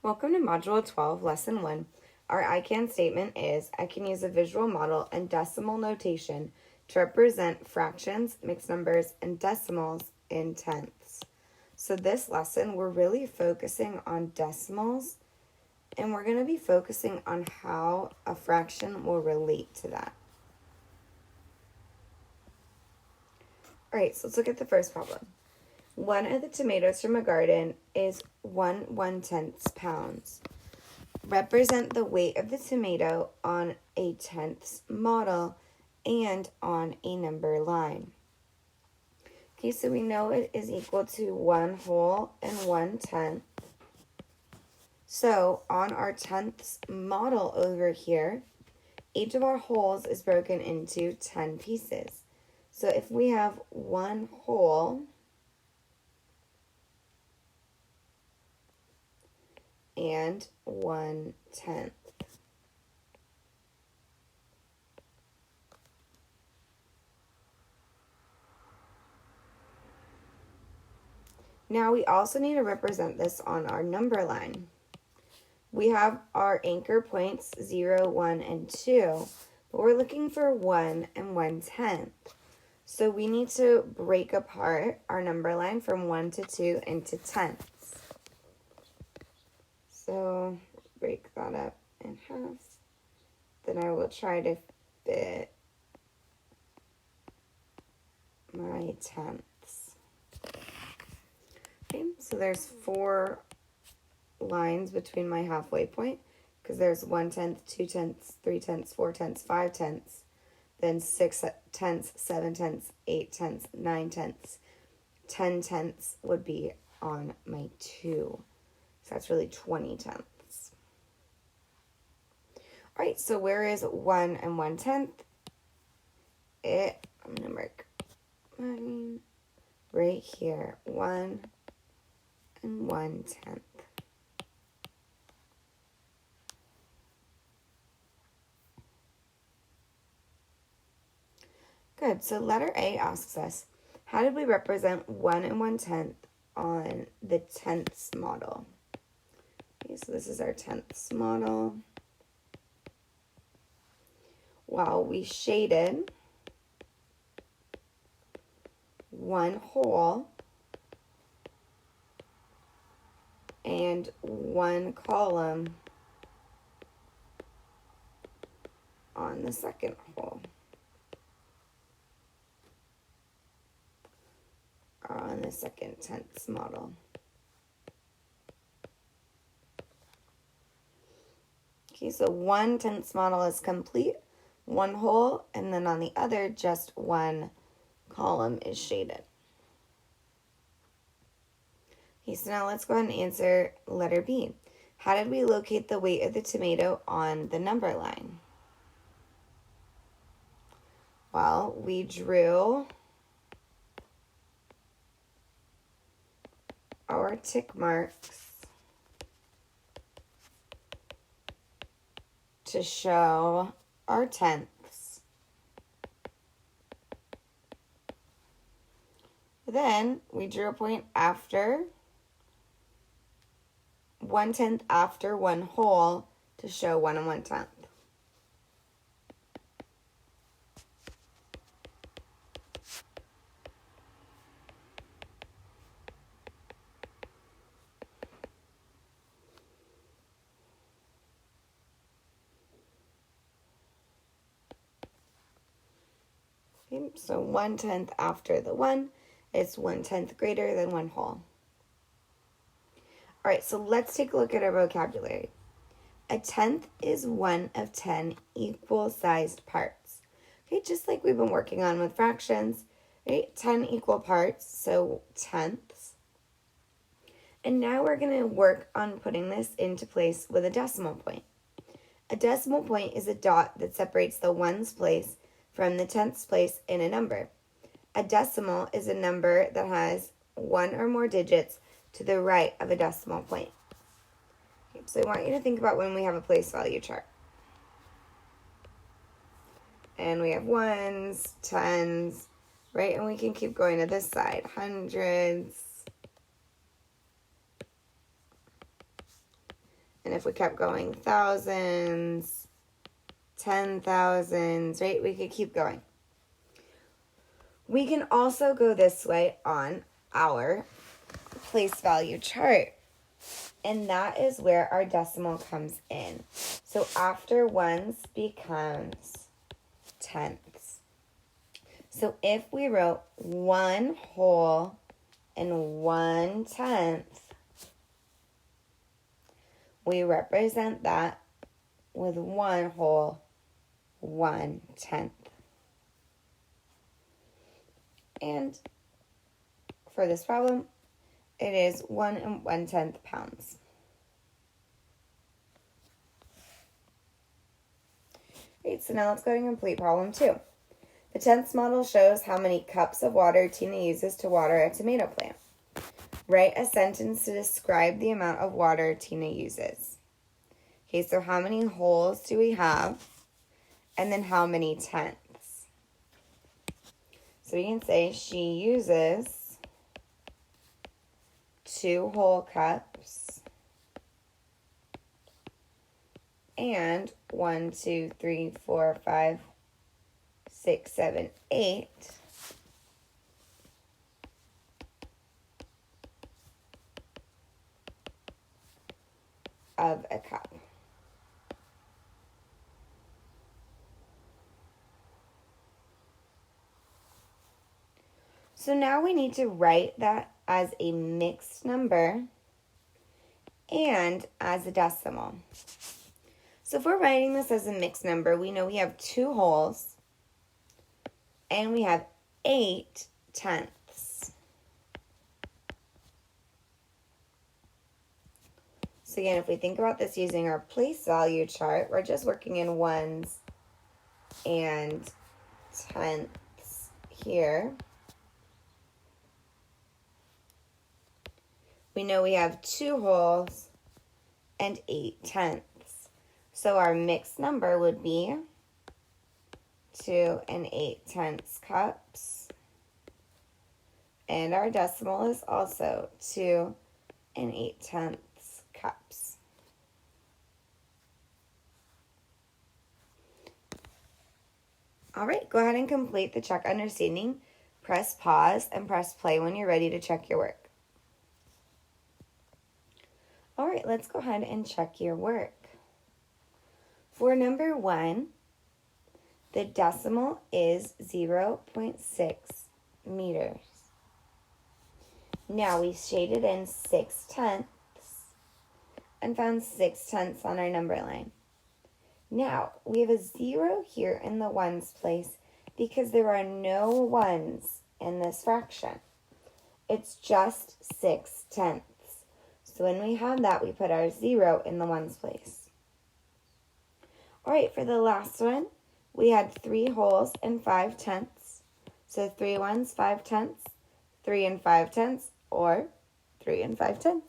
Welcome to Module 12, Lesson 1. Our I can statement is, I can use a visual model and decimal notation to represent fractions, mixed numbers, and decimals in tenths. So this lesson, we're really focusing on decimals, and we're going to be focusing on how a fraction will relate to that. All right, so let's look at the first problem. One of the tomatoes from a garden is 1/110 pounds. Represent the weight of the tomato on a tenths model and on a number line. Okay, so we know it is equal to 1 whole and 1/10. So on our tenths model over here, each of our wholes is broken into 10 pieces. So if we have 1 whole and 1/10. Now we also need to represent this on our number line. We have our anchor points 0, 1, and 2, but we're looking for 1 and 1/10. So we need to break apart our number line from 1 to 2 into tenths. So break that up in half. Then I will try to fit my tenths. Okay, so there's 4 lines between my halfway point because there's 1/10, 2/10, 3/10, 4/10, 5/10, then 6/10, 7/10, 8/10, 9/10, 10/10 would be on my 2. So that's really 20/10. All right, so where is 1 and 1/10? I'm going to mark mine right here. 1 and 1/10. Good, so letter A asks us, how did we represent 1 and 1/10 on the tenths model? Okay, so this is our tenths model. Well, we shaded 1 whole and 1 column on the second whole, or on the second tenths model. Okay, so 1/10 model is complete, 1 whole, and then on the other, just 1 column is shaded. Okay, so now let's go ahead and answer letter B. How did we locate the weight of the tomato on the number line? Well, we drew our tick marks to show our tenths. Then we drew a point after 1/10 after 1 whole to show 1 and 1/10. Okay, so 1/10 after the 1 is 1/10 greater than 1 whole. All right, so let's take a look at our vocabulary. A tenth is 1 of 10 equal-sized parts. Okay, just like we've been working on with fractions, right? 10 equal parts, so tenths. And now we're going to work on putting this into place with a decimal point. A decimal point is a dot that separates the ones place from the tenths place in a number. A decimal is a number that has 1 or more digits to the right of a decimal point. Okay, so I want you to think about when we have a place value chart. And we have ones, tens, right? And we can keep going to this side. Hundreds, And if we kept going, thousands, 10,000s, right? We could keep going. We can also go this way on our place value chart. And that is where our decimal comes in. So after ones becomes tenths. So if we wrote 1 whole and 1/10, we represent that with 1 whole, 1/10. And for this problem, it is 1 1/10 pounds. Great, so now let's go to complete problem 2. The tenths model shows how many cups of water Tina uses to water a tomato plant. Write a sentence to describe the amount of water Tina uses. Okay, so how many wholes do we have? And then how many tenths? So we can say she uses 2 whole cups and 1, 2, 3, 4, 5, 6, 7, 8 of a cup. So now we need to write that as a mixed number and as a decimal. So if we're writing this as a mixed number, we know we have 2 wholes and we have 8 tenths. So again, if we think about this using our place value chart, we're just working in ones and tenths here. We know we have 2 wholes and 8 tenths. So our mixed number would be 2 and 8/10 cups. And our decimal is also 2 and 8/10 cups. All right, go ahead and complete the check understanding. Press pause and press play when you're ready to check your work. All right, let's go ahead and check your work. For number 1, the decimal is 0.6 meters. Now we shaded in 6/10 and found 6/10 on our number line. Now we have a 0 here in the ones place because there are no ones in this fraction. It's just 6/10. So when we have that, we put our 0 in the ones place. All right, for the last one, we had 3 wholes and 5/10. So 3 ones, 5/10, 3 and 5/10, or 3 and 5/10.